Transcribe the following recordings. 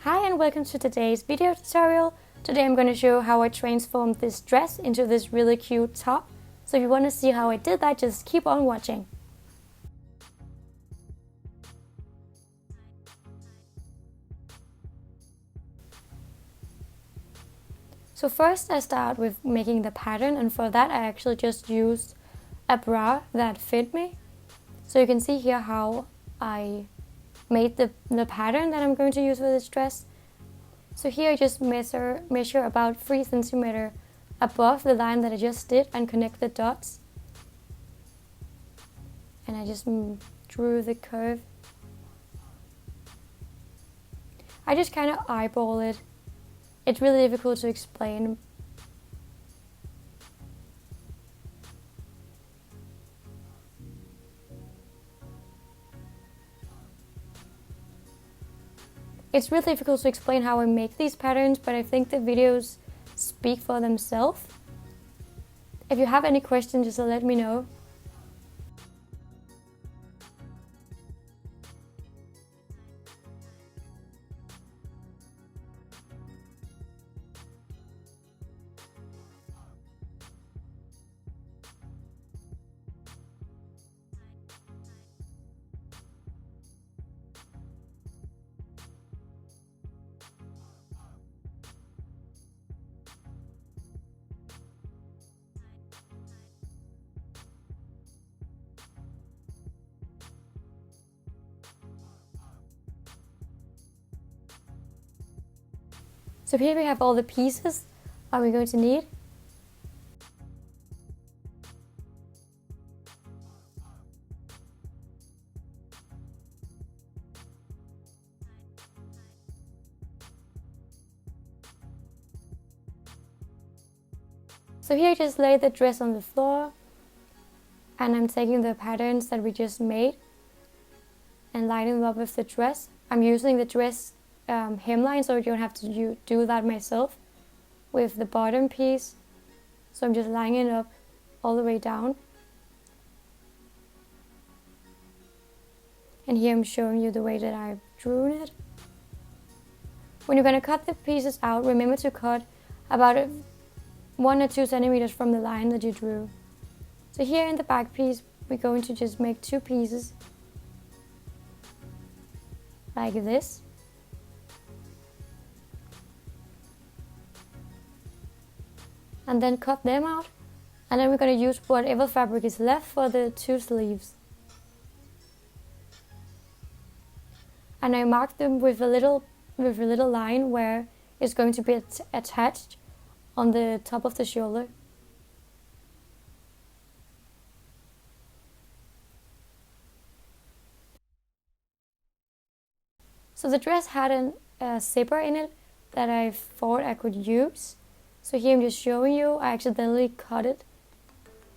Hi and welcome to today's video tutorial. Today I'm going to show how I transformed this dress into this really cute top. So if you want to see how I did that, just keep on watching. So first I start with making the pattern, and for that I actually just used a bra that fit me. So you can see here how I made the pattern that I'm going to use for this dress. So here I just measure about 3 cm above the line that I just did and connect the dots. And I just drew the curve. I just kind of eyeball it. It's really difficult to explain. It's really difficult to explain how I make these patterns, but I think the videos speak for themselves. If you have any questions, just let me know. So here we have all the pieces that we're going to need. So here I just lay the dress on the floor, and I'm taking the patterns that we just made and lining them up with the dress. I'm using the dress hemline, so you don't have to do that myself with the bottom piece. So I'm just lining it up all the way down. And here I'm showing you the way that I've drawn it. When you're going to cut the pieces out, remember to cut about 1 or 2 centimeters from the line that you drew. So here in the back piece, we're going to just make 2 pieces like this. And then cut them out, and then we're going to use whatever fabric is left for the 2 sleeves. And I marked them with a little line where it's going to be attached on the top of the shoulder. So the dress had a zipper in it that I thought I could use. So here I'm just showing you, I accidentally cut it.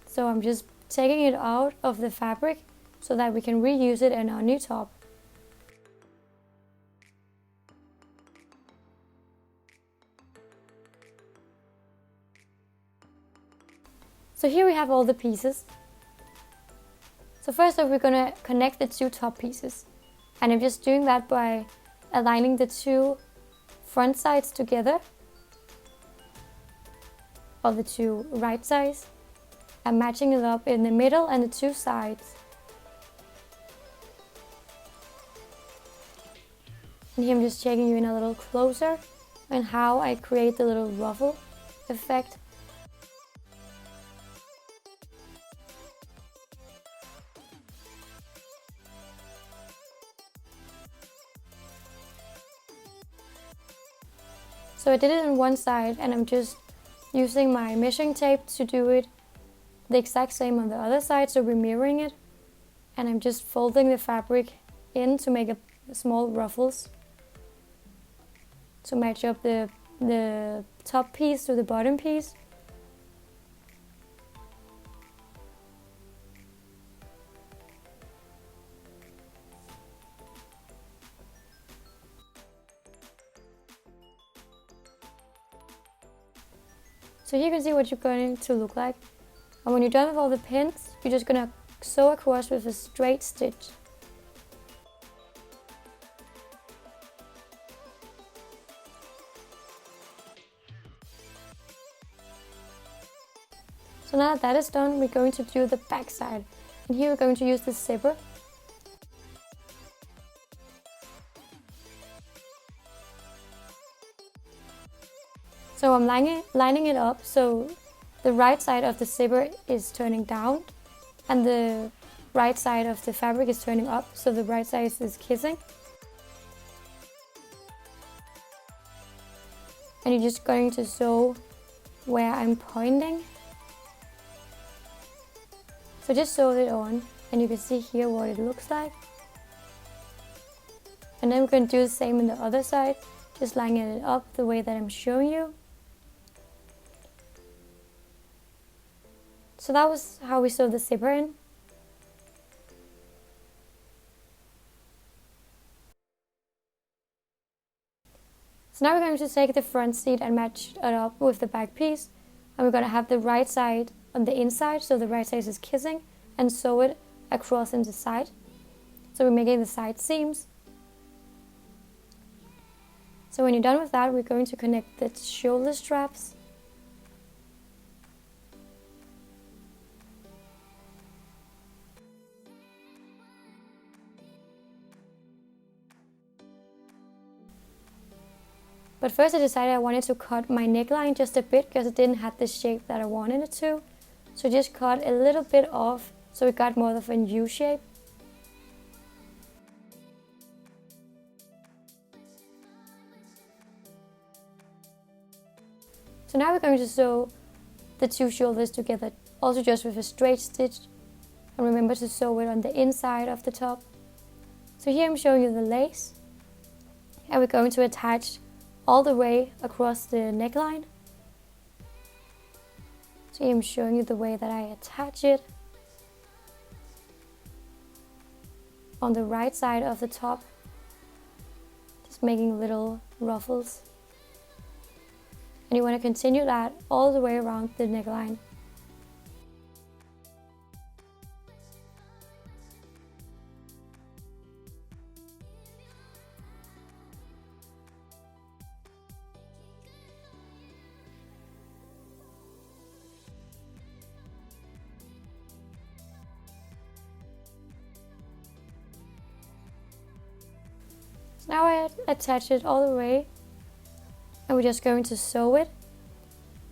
So I'm just taking it out of the fabric so that we can reuse it in our new top. So here we have all the pieces. So first off, we're going to connect the 2 top pieces. And I'm just doing that by aligning the 2 front sides together, or the 2 right sides, and matching it up in the middle and the 2 sides. And here I'm just checking you in a little closer on how I create the little ruffle effect. So I did it on one side, and I'm just using my measuring tape to do it the exact same on the other side, so we're mirroring it. And I'm just folding the fabric in to make small ruffles to match up the top piece to the bottom piece. So here you can see what you're going to look like. And when you're done with all the pins, you're just going to sew across with a straight stitch. So now that is done, we're going to do the back side. And here we're going to use the zipper. So I'm lining it up so the right side of the zipper is turning down and the right side of the fabric is turning up, so the right side is kissing. And you're just going to sew where I'm pointing. So just sew it on and you can see here what it looks like. And then we're going to do the same on the other side, just lining it up the way that I'm showing you. So that was how we sewed the zipper in. So now we're going to take the front seat and match it up with the back piece. And we're going to have the right side on the inside, so the right side is kissing, and sew it across in the side. So we're making the side seams. So when you're done with that, we're going to connect the shoulder straps. But first I decided I wanted to cut my neckline just a bit because it didn't have the shape that I wanted it to. So just cut a little bit off so it got more of a U shape. So now we're going to sew the two shoulders together, also just with a straight stitch. And remember to sew it on the inside of the top. So here I'm showing you the lace. And we're going to attach all the way across the neckline. So here I'm showing you the way that I attach it on the right side of the top, just making little ruffles. And you want to continue that all the way around the neckline. So now I attach it all the way and we're just going to sew it.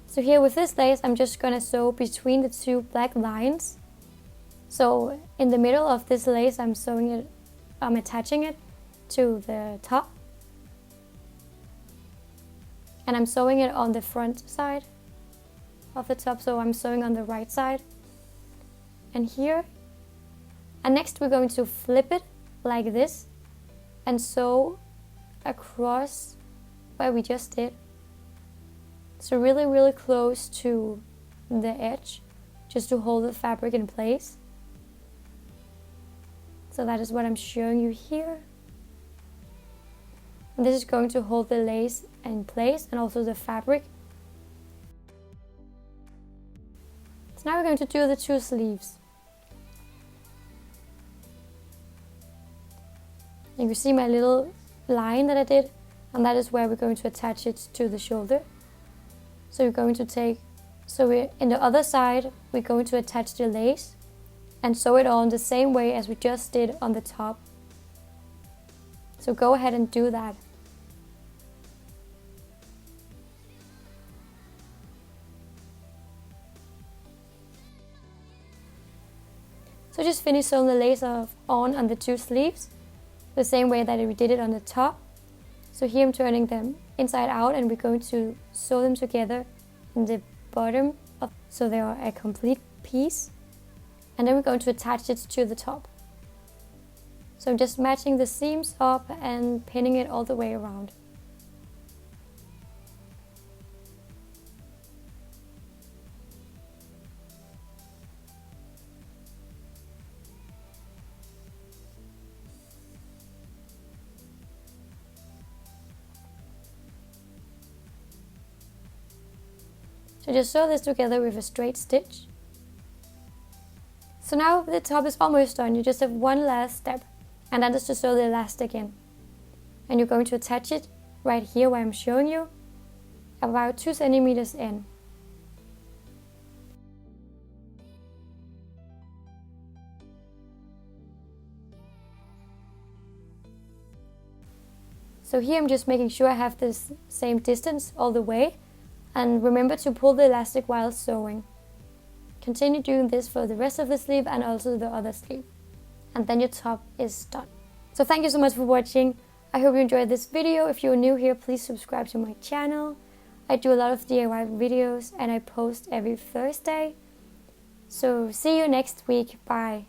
So here with this lace, I'm just going to sew between the two black lines. So in the middle of this lace, I'm attaching it to the top. And I'm sewing it on the front side of the top, so I'm sewing on the right side. And here. And next we're going to flip it like this and sew across where we just did. So really, really close to the edge, just to hold the fabric in place. So that is what I'm showing you here. And this is going to hold the lace in place and also the fabric. So now we're going to do the two sleeves. You can see my little line that I did, and that is where we're going to attach it to the shoulder. So we're going to we're in the other side, we're going to attach the lace and sew it on the same way as we just did on the top. So go ahead and do that. So just finish sewing the lace on the two sleeves, the same way that we did it on the top. So here I'm turning them inside out and we're going to sew them together in the bottom so they are a complete piece. And then we're going to attach it to the top. So I'm just matching the seams up and pinning it all the way around. So just sew this together with a straight stitch. So now the top is almost done. You just have one last step, and that is to sew the elastic in. And you're going to attach it right here where I'm showing you, about 2 centimeters in. So here I'm just making sure I have this same distance all the way, and remember to pull the elastic while sewing. Continue doing this for the rest of the sleeve and also the other sleeve, and then your top is done. So thank you so much for watching. I hope you enjoyed this video. If you're new here, please subscribe to my channel. I do a lot of DIY videos and I post every Thursday. So see you next week. Bye.